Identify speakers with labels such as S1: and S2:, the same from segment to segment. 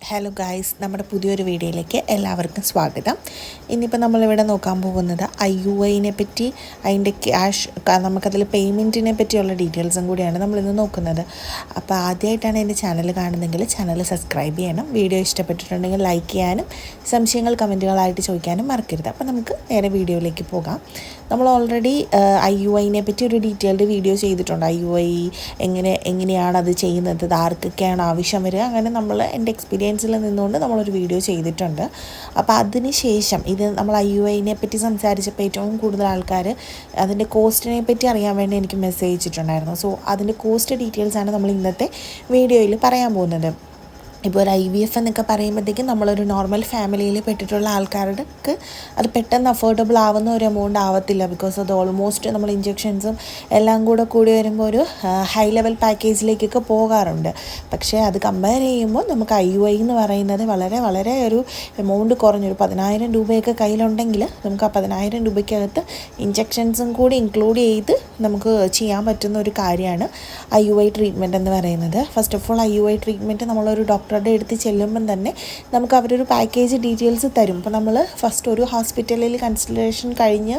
S1: Hello guys, നമ്മുടെ പുതിയൊരു വീഡിയോയിലേക്ക് എല്ലാവർക്കും സ്വാഗതം. ഇന്നിപ്പോൾ നമ്മളിവിടെ നോക്കാൻ പോകുന്നത് IUIനെ പറ്റി, അതിൻ്റെ ക്യാഷ്, നമുക്കതിൽ പേയ്മെൻറ്റിനെ പറ്റിയുള്ള ഡീറ്റെയിൽസും കൂടിയാണ് നമ്മളിന്ന് നോക്കുന്നത്. അപ്പോൾ ആദ്യമായിട്ടാണ് എൻ്റെ ചാനൽ കാണുന്നതെങ്കിൽ ചാനൽ സബ്സ്ക്രൈബ് ചെയ്യണം. വീഡിയോ ഇഷ്ടപ്പെട്ടിട്ടുണ്ടെങ്കിൽ ലൈക്ക് ചെയ്യാനും സംശയങ്ങൾ കമൻറ്റുകളായിട്ട് ചോദിക്കാനും മറക്കരുത്. അപ്പോൾ നമുക്ക് നേരെ വീഡിയോയിലേക്ക് പോകാം. നമ്മൾ ഓൾറെഡി IUIനെ പറ്റി ഒരു ഡീറ്റെയിൽഡ് വീഡിയോ ചെയ്തിട്ടുണ്ട്. IUI എങ്ങനെയാണ് അത് ചെയ്യുന്നത്, ആർക്കൊക്കെയാണ് ആവശ്യം വരിക, അങ്ങനെ നമ്മൾ എൻ്റെ എക്സ്പീരിയൻസിൽ നിന്നുകൊണ്ട് നമ്മളൊരു വീഡിയോ ചെയ്തിട്ടുണ്ട്. അപ്പോൾ അതിന് ശേഷം ഇത് നമ്മൾ IUIനെ പറ്റി സംസാരിച്ചപ്പോൾ ഏറ്റവും കൂടുതൽ ആൾക്കാർ അതിൻ്റെ കോസ്റ്റിനെ പറ്റി അറിയാൻ വേണ്ടി എനിക്ക് മെസ്സേജ് അയച്ചിട്ടുണ്ടായിരുന്നു. സോ അതിൻ്റെ കോസ്റ്റ് ഡീറ്റെയിൽസാണ് നമ്മൾ ഇന്നത്തെ വീഡിയോയിൽ പറയാൻ പോകുന്നത്. ഇപ്പോൾ ഒരു IVF എന്നൊക്കെ പറയുമ്പോഴത്തേക്കും നമ്മളൊരു നോർമൽ ഫാമിലിയിൽ പെട്ടിട്ടുള്ള ആൾക്കാർക്ക് അത് പെട്ടെന്ന് അഫോർഡബിൾ ആവുന്ന ഒരു എമൗണ്ട് ആവത്തില്ല. ബിക്കോസ് അത് ഓൾമോസ്റ്റ് നമ്മൾ ഇഞ്ചെക്ഷൻസും എല്ലാം കൂടി വരുമ്പോൾ ഒരു ഹൈ ലെവൽ പാക്കേജിലേക്കൊക്കെ പോകാറുണ്ട്. പക്ഷേ അത് കമ്പയർ ചെയ്യുമ്പോൾ നമുക്ക് IUI എന്ന് പറയുന്നത് വളരെ വളരെ ഒരു എമൗണ്ട് കുറഞ്ഞൊരു 10,000 രൂപയൊക്കെ കയ്യിലുണ്ടെങ്കിൽ നമുക്ക് ആ 10,000 രൂപയ്ക്കകത്ത് ഇഞ്ചെക്ഷൻസും കൂടി ഇൻക്ലൂഡ് ചെയ്ത് നമുക്ക് ചെയ്യാൻ പറ്റുന്ന ഒരു കാര്യമാണ് IUI ട്രീറ്റ്മെൻറ്റ് എന്ന് പറയുന്നത്. First of all IUI treatment നമ്മളൊരു ഡോക്ടറുടെ അടുത്ത് ചെല്ലുമ്പം തന്നെ നമുക്ക് അവരൊരു പാക്കേജ് ഡീറ്റെയിൽസ് തരും. അപ്പോൾ നമ്മൾ ഫസ്റ്റ് ഒരു ഹോസ്പിറ്റലിൽ കൺസൾട്ടേഷൻ കഴിഞ്ഞ്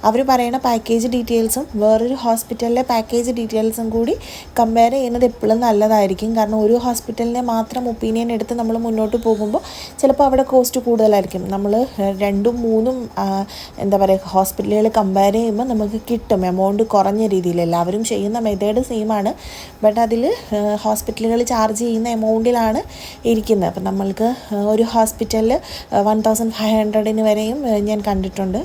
S1: അവർ പറയുന്ന പാക്കേജ് ഡീറ്റെയിൽസും വേറൊരു ഹോസ്പിറ്റലിലെ പാക്കേജ് ഡീറ്റെയിൽസും കൂടി കമ്പയർ ചെയ്യുന്നത് എപ്പോഴും നല്ലതായിരിക്കും. കാരണം ഒരു ഹോസ്പിറ്റലിനെ മാത്രം ഒപ്പീനിയൻ എടുത്ത് നമ്മൾ മുന്നോട്ട് പോകുമ്പോൾ ചിലപ്പോൾ അവിടെ കോസ്റ്റ് കൂടുതലായിരിക്കും. നമ്മൾ 2-3 ഹോസ്പിറ്റലുകൾ കമ്പയർ ചെയ്യുമ്പോൾ നമുക്ക് കിട്ടും എമൗണ്ട് കുറഞ്ഞ രീതിയിൽ. എല്ലാവരും ചെയ്യുന്ന മെത്തേഡ് സെയിമാണ്, ബട്ട് അതിൽ ഹോസ്പിറ്റലുകൾ ചാർജ് ചെയ്യുന്ന എമൗണ്ടിലാണ് ഇരിക്കുന്നത്. അപ്പം നമ്മൾക്ക് ഒരു ഹോസ്പിറ്റലിൽ 1,500 വരെയും ഞാൻ കണ്ടിട്ടുണ്ട്.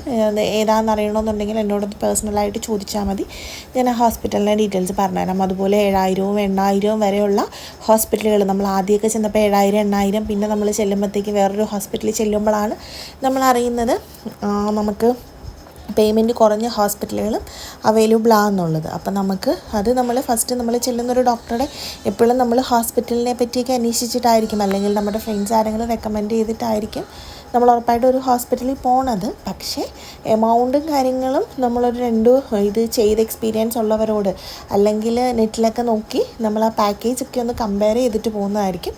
S1: ഏതാണെന്ന് അറിയണമെന്നുണ്ടെങ്കിൽ എന്നോട് പേഴ്സണലായിട്ട് ചോദിച്ചാൽ മതി, ഞാൻ ആ ഹോസ്പിറ്റലിൻ്റെ ഡീറ്റെയിൽസ് പറഞ്ഞുതരാം. അതുപോലെ 7,000-ഉം 8,000-ഉം വരെയുള്ള ഹോസ്പിറ്റലുകൾ, നമ്മൾ ആദ്യമൊക്കെ ചെന്നപ്പോൾ 7,000-8,000, പിന്നെ നമ്മൾ ചെല്ലുമ്പോഴത്തേക്ക് വേറൊരു ഹോസ്പിറ്റലിൽ ചെല്ലുമ്പോഴാണ് നമ്മൾ അറിയുന്നത് നമുക്ക് പേയ്മെൻറ്റ് കുറഞ്ഞ ഹോസ്പിറ്റലുകളും അവൈലബിൾ ആണെന്നുള്ളത്. അപ്പം നമുക്ക് അത് നമ്മൾ ഫസ്റ്റ് നമ്മൾ ചെല്ലുന്നൊരു ഡോക്ടറുടെ എപ്പോഴും നമ്മൾ ഹോസ്പിറ്റലിനെ പറ്റിയൊക്കെ അന്വേഷിച്ചിട്ടായിരിക്കും, അല്ലെങ്കിൽ നമ്മുടെ ഫ്രണ്ട്സ് ആരെങ്കിലും റെക്കമെൻഡ് ചെയ്തിട്ടായിരിക്കും നമ്മൾ ഉറപ്പായിട്ടും ഒരു ഹോസ്പിറ്റലിൽ പോകണത്. പക്ഷേ എമൗണ്ടും കാര്യങ്ങളും നമ്മളൊരു ഇത് ചെയ്ത് എക്സ്പീരിയൻസ് ഉള്ളവരോട് അല്ലെങ്കിൽ നെറ്റിലൊക്കെ നോക്കി നമ്മൾ ആ പാക്കേജൊക്കെ ഒന്ന് കമ്പയർ ചെയ്തിട്ട് പോകുന്നതായിരിക്കും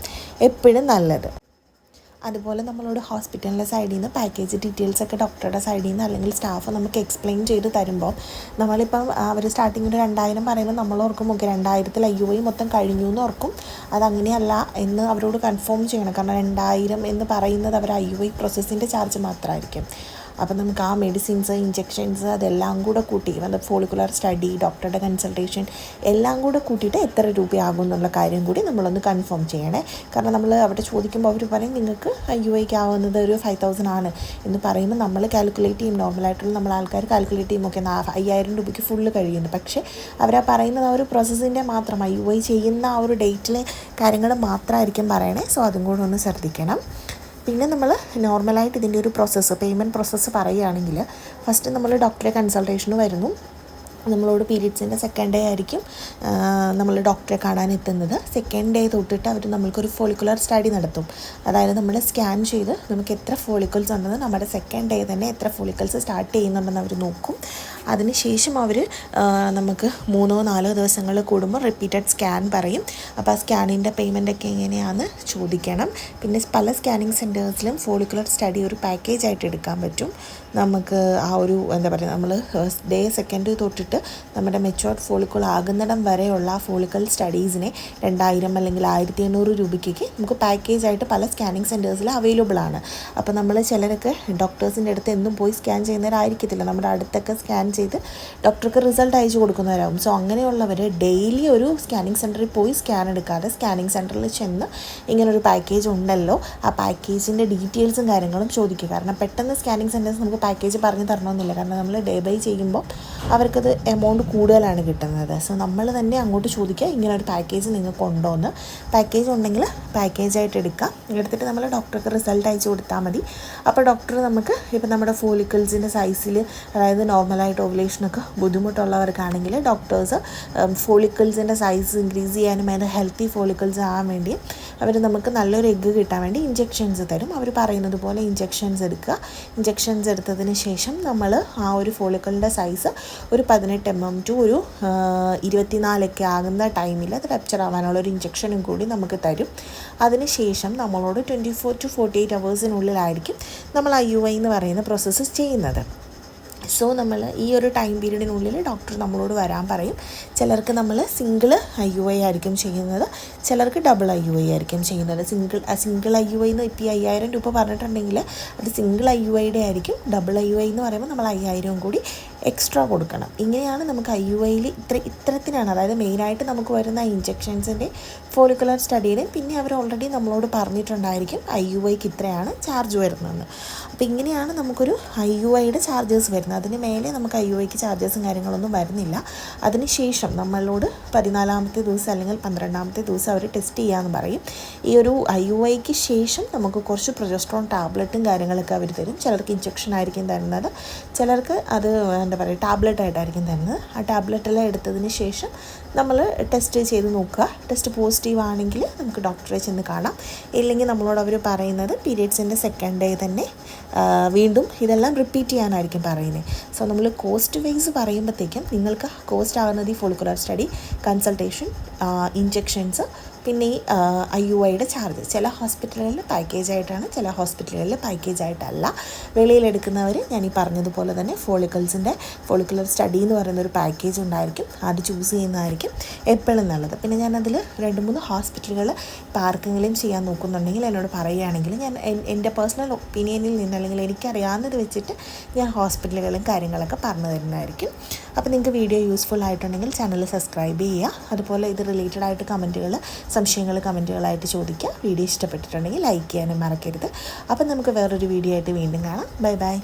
S1: എപ്പോഴും നല്ലത്. അതുപോലെ നമ്മളോട് ഹോസ്പിറ്റലിൻ്റെ സൈഡിൽ നിന്ന് പാക്കേജ് ഡീറ്റെയിൽസൊക്കെ ഡോക്ടറുടെ സൈഡിൽ നിന്ന് അല്ലെങ്കിൽ സ്റ്റാഫ് നമുക്ക് എക്സ്പ്ലെയിൻ ചെയ്ത് തരുമ്പോൾ നമ്മളിപ്പം അവർ സ്റ്റാർട്ടിങ് ഒരു 2,000 പറയുമ്പോൾ നമ്മൾ ഓർക്കും, ഓക്കെ 2,000-ൽ IUI മൊത്തം കഴിഞ്ഞു എന്ന് ഓർക്കും. അതങ്ങനെയല്ല എന്ന് അവരോട് കൺഫേം ചെയ്യണം. കാരണം 2,000 എന്ന് പറയുന്നത് അവർ IUI പ്രോസസ്സിൻ്റെ ചാർജ് മാത്രമായിരിക്കും. അപ്പം നമുക്ക് ആ മെഡിസിൻസ്, ഇഞ്ചെക്ഷൻസ് അതെല്ലാം കൂടെ കൂട്ടി, ഫോളിക്കുലർ സ്റ്റഡി, ഡോക്ടറുടെ കൺസൾട്ടേഷൻ എല്ലാം കൂടെ കൂട്ടിയിട്ട് എത്ര രൂപയാകും എന്നുള്ള കാര്യം കൂടി നമ്മളൊന്ന് കൺഫേം ചെയ്യണേ. കാരണം നമ്മൾ അവിടെ ചോദിക്കുമ്പോൾ അവർ പറയും നിങ്ങൾക്ക് IUIക്ക് ആവുന്നത് ഒരു 5,000 ആണ് എന്ന് പറയുമ്പോൾ നമ്മൾ കാൽക്കുലേറ്റ് ചെയ്യും. നോർമലായിട്ടുള്ള നമ്മൾ ആൾക്കാർ കാൽക്കുലേറ്റ് ചെയ്യും, ഓക്കെ 5,000 രൂപയ്ക്ക് ഫുള്ള് കഴിയുന്നു. പക്ഷേ അവരാ പറയുന്നത് ആ ഒരു പ്രോസസ്സിൻ്റെ മാത്രം, IUI ചെയ്യുന്ന ആ ഒരു ഡേറ്റിലെ കാര്യങ്ങൾ മാത്രമായിരിക്കും പറയണേ. സോ അതും കൂടെ ഒന്ന് ശ്രദ്ധിക്കണം. പിന്നെ നമ്മൾ നോർമലായിട്ട് ഇതിൻ്റെ ഒരു പേയ്മെൻറ്റ് പ്രോസസ്സ് പറയുകയാണെങ്കിൽ ഫസ്റ്റ് നമ്മൾ ഡോക്ടറെ കൺസൾട്ടേഷന് വരുന്നു. നമ്മളോട് പീരീഡ്സിൻ്റെ 2nd ഡേ ആയിരിക്കും നമ്മൾ ഡോക്ടറെ കാണാൻ എത്തുന്നത്. 2nd ഡേ തൊട്ടിട്ട് അവർ നമ്മൾക്കൊരു ഫോളിക്കുലർ സ്റ്റഡി നടത്തും. അതായത് നമ്മൾ സ്കാൻ ചെയ്ത് നമുക്ക് എത്ര ഫോളിക്കിൾസ് ഉണ്ടെന്ന് നമ്മുടെ 2nd ഡേ തന്നെ എത്ര ഫോളിക്കിൾസ് സ്റ്റാർട്ട് ചെയ്യുന്നുണ്ടെന്ന് അവർ നോക്കും. അതിനുശേഷം അവർ നമുക്ക് 3-4 ദിവസങ്ങൾ കൂടുമ്പോൾ റിപ്പീറ്റഡ് സ്കാൻ പറയും. അപ്പോൾ ആ സ്കാനിൻ്റെ പേയ്മെൻറ്റൊക്കെ എങ്ങനെയാണെന്ന് ചോദിക്കണം. പിന്നെ പല സ്കാനിങ് സെൻറ്റേഴ്സിലും ഫോളിക്കുലർ സ്റ്റഡി ഒരു പാക്കേജായിട്ട് എടുക്കാൻ പറ്റും. നമുക്ക് ആ ഒരു നമ്മൾ ഡേ 2nd തൊട്ടിട്ട് നമ്മുടെ മെച്യൂർഡ് ഫോളിക്കിൾ ആകുന്നിടം വരെയുള്ള ഫോളിക്കിൾ സ്റ്റഡീസിനെ 2,000 അല്ലെങ്കിൽ 1,800 രൂപയ്ക്ക് നമുക്ക് പാക്കേജായിട്ട് പല സ്കാനിങ് സെൻറ്റേഴ്സിൽ അവൈലബിൾ ആണ്. അപ്പോൾ നമ്മൾ ചിലരൊക്കെ ഡോക്ടേഴ്സിൻ്റെ അടുത്ത് എന്നും പോയി സ്കാൻ ചെയ്യുന്നവരായിരിക്കത്തില്ല, നമ്മുടെ അടുത്തൊക്കെ സ്കാൻ ചെയ്ത് ഡോക്ടർക്ക് റിസൾട്ട് അയച്ചു കൊടുക്കുന്നവരാകും. സോ അങ്ങനെയുള്ളവർ ഡെയിലി ഒരു സ്കാനിങ് സെൻറ്ററിൽ പോയി സ്കാൻ എടുക്കാതെ സ്കാനിങ് സെൻറ്ററിൽ ചെന്ന് ഇങ്ങനൊരു പാക്കേജ് ഉണ്ടല്ലോ, ആ പാക്കേജിൻ്റെ ഡീറ്റെയിൽസും കാര്യങ്ങളും ചോദിക്കുക. കാരണം പെട്ടെന്ന് സ്കാനിങ് സെൻറ്റേഴ്സ് നമുക്ക് പാക്കേജ് പറഞ്ഞു തരണമെന്നില്ല. കാരണം നമ്മൾ ഡേ ബൈ ചെയ്യുമ്പോൾ അവർക്കത് എമൗണ്ട് കൂടുതലാണ് കിട്ടുന്നത്. സോ നമ്മൾ തന്നെ അങ്ങോട്ട് ചോദിക്കുക, ഇങ്ങനെ ഒരു പാക്കേജ് നിങ്ങൾക്ക് ഉണ്ടോ എന്ന്. പാക്കേജ് ഉണ്ടെങ്കിൽ പാക്കേജായിട്ട് എടുക്കാം. എടുത്തിട്ട് നമ്മൾ ഡോക്ടർക്ക് റിസൾട്ട് അയച്ചു കൊടുത്താൽ മതി. അപ്പോൾ ഡോക്ടർ നമുക്ക് ഇപ്പോൾ നമ്മുടെ ഫോളിക്കിൾസിൻ്റെ സൈസിൽ, അതായത് നോർമലായിട്ട് ഓവുലേഷനൊക്കെ ബുദ്ധിമുട്ടുള്ളവർക്കാണെങ്കിൽ ഡോക്ടേഴ്സ് ഫോളിക്കിൾസിൻ്റെ സൈസ് ഇൻക്രീസ് ചെയ്യാനും അതിന് ഹെൽത്തി ഫോളിക്കിൾസ് ആകാൻ വേണ്ടി അവർ നമുക്ക് നല്ലൊരു എഗ്ഗ് കിട്ടാൻ വേണ്ടി ഇഞ്ചെക്ഷൻസ് തരും. അവർ പറയുന്നത് പോലെ ഇഞ്ചെക്ഷൻസ് എടുക്കുക. ഇഞ്ചെക്ഷൻസ് എടുത്തതിന് ശേഷം നമ്മൾ ആ ഒരു ഫോളിക്കിളിൻ്റെ സൈസ് ഒരു 18 mm ടു ഒരു 24 ആകുന്ന ടൈമിൽ അത് റപ്ചർ ആവാനുള്ള ഒരു ഇഞ്ചക്ഷനും കൂടി നമുക്ക് തരും. അതിനുശേഷം നമ്മളോട് 24 to 48 hours നമ്മൾ IUI എന്ന് പറയുന്ന പ്രോസസ്സ് ചെയ്യുന്നത്. സോ നമ്മൾ ഈ ഒരു ടൈം പീരീഡിനുള്ളിൽ ഡോക്ടർ നമ്മളോട് വരാൻ പറയും. ചിലർക്ക് നമ്മൾ സിംഗിൾ IUI ആയിരിക്കും ചെയ്യുന്നത്, ചിലർക്ക് ഡബിൾ IUI ആയിരിക്കും ചെയ്യുന്നത്. സിംഗിൾ IUI എന്ന് ഇപ്പോൾ 5000 രൂപ പറഞ്ഞിട്ടുണ്ടെങ്കിൽ അത് സിംഗിൾ IUIയുടെ ആയിരിക്കും. ഡബിൾ IUI എന്ന് പറയുമ്പോൾ നമ്മൾ 5000 കൂടി എക്സ്ട്രാ കൊടുക്കണം. ഇങ്ങനെയാണ് നമുക്ക് IUIയിൽ ഇത്തരത്തിനാണ്, അതായത് മെയിനായിട്ട് നമുക്ക് വരുന്ന ഇഞ്ചക്ഷൻസിൻ്റെ ഫോളിക്കുലർ സ്റ്റഡിയുടെയും പിന്നെ അവർ ഓൾറെഡി നമ്മളോട് പറഞ്ഞിട്ടുണ്ടായിരിക്കും IUIക്ക് ഇത്രയാണ് ചാർജ് വരുന്നതെന്ന്. അപ്പോൾ ഇങ്ങനെയാണ് നമുക്കൊരു IUIയുടെ ചാർജസ് വരുന്നത്. അതിന് മേലെ നമുക്ക് IUIക്ക് ചാർജസും കാര്യങ്ങളൊന്നും വരുന്നില്ല. അതിനുശേഷം നമ്മളോട് 14ാമത്തെ ദിവസം അല്ലെങ്കിൽ 12ാമത്തെ ദിവസം അവർ ടെസ്റ്റ് ചെയ്യാമെന്ന് പറയും. ഈ ഒരു IUIക്ക് ശേഷം നമുക്ക് കുറച്ച് പ്രൊജസ്ട്രോൺ ടാബ്ലറ്റും കാര്യങ്ങളൊക്കെ അവർ തരും. ചിലർക്ക് ഇഞ്ചക്ഷൻ ആയിരിക്കും തരുന്നത്, ചിലർക്ക് അത് എന്താ പറയുക ടാബ്ലറ്റായിട്ടായിരിക്കും തരുന്നത്. ആ ടാബ്ലറ്റെല്ലാം എടുത്തതിന് ശേഷം നമ്മൾ ടെസ്റ്റ് ചെയ്ത് നോക്കുക. ടെസ്റ്റ് പോസിറ്റീവ് ആണെങ്കിൽ നമുക്ക് ഡോക്ടറെ ചെന്ന് കാണാം. ഇല്ലെങ്കിൽ നമ്മളോട് അവർ പറയുന്നത് പീരിയഡ്സിൻ്റെ സെക്കൻഡ് ഡേ തന്നെ വീണ്ടും ഇതെല്ലാം റിപ്പീറ്റ് ചെയ്യാനായിരിക്കും പറയുന്നത്. സോ നമ്മൾ കോസ്റ്റ് വൈസ് പറയുമ്പോഴത്തേക്കും നിങ്ങൾക്ക് കോസ്റ്റ് ആകുന്നത് ഈ ഫോളിക്കുലർ സ്റ്റഡി, കൺസൾട്ടേഷൻ, ഇഞ്ചക്ഷൻസ്, പിന്നെ ഈ IUIയുടെ ചാർജ്. ചില ഹോസ്പിറ്റലുകളിൽ പാക്കേജ് ആയിട്ടാണ്, ചില ഹോസ്പിറ്റലുകളിൽ പാക്കേജ് ആയിട്ടല്ല. വെളിയിലെടുക്കുന്നവർ ഞാൻ ഈ പറഞ്ഞതുപോലെ തന്നെ ഫോളിക്കുലർ സ്റ്റഡി എന്ന് പറയുന്നൊരു പാക്കേജ് ഉണ്ടായിരിക്കും, അത് ചൂസ് ചെയ്യുന്നതായിരിക്കും എപ്പോഴും നല്ലത്. പിന്നെ ഞാനതിൽ 2-3 ഹോസ്പിറ്റലുകൾ ഇപ്പോൾ ആർക്കെങ്കിലും ചെയ്യാൻ നോക്കുന്നുണ്ടെങ്കിൽ എന്നോട് പറയുകയാണെങ്കിൽ ഞാൻ എൻ്റെ പേഴ്സണൽ ഒപ്പീനിയനിൽ നിന്ന് അല്ലെങ്കിൽ എനിക്കറിയാവുന്നത് വെച്ചിട്ട് ഞാൻ ഹോസ്പിറ്റലുകളും കാര്യങ്ങളൊക്കെ പറഞ്ഞു തരുന്നതായിരിക്കും. അപ്പോൾ നിങ്ങൾക്ക് വീഡിയോ യൂസ്ഫുൾ ആയിട്ടുണ്ടെങ്കിൽ ചാനൽ സബ്സ്ക്രൈബ് ചെയ്യുക. അതുപോലെ ഇത് റിലേറ്റഡ് ആയിട്ട് സംശയങ്ങൾ കമൻറ്റുകളായിട്ട് ചോദിക്കുക. വീഡിയോ ഇഷ്ടപ്പെട്ടിട്ടുണ്ടെങ്കിൽ ലൈക്ക് ചെയ്യാനും മറക്കരുത്. അപ്പം നമുക്ക് വേറൊരു വീഡിയോ ആയിട്ട് വീണ്ടും കാണാം. Bye bye.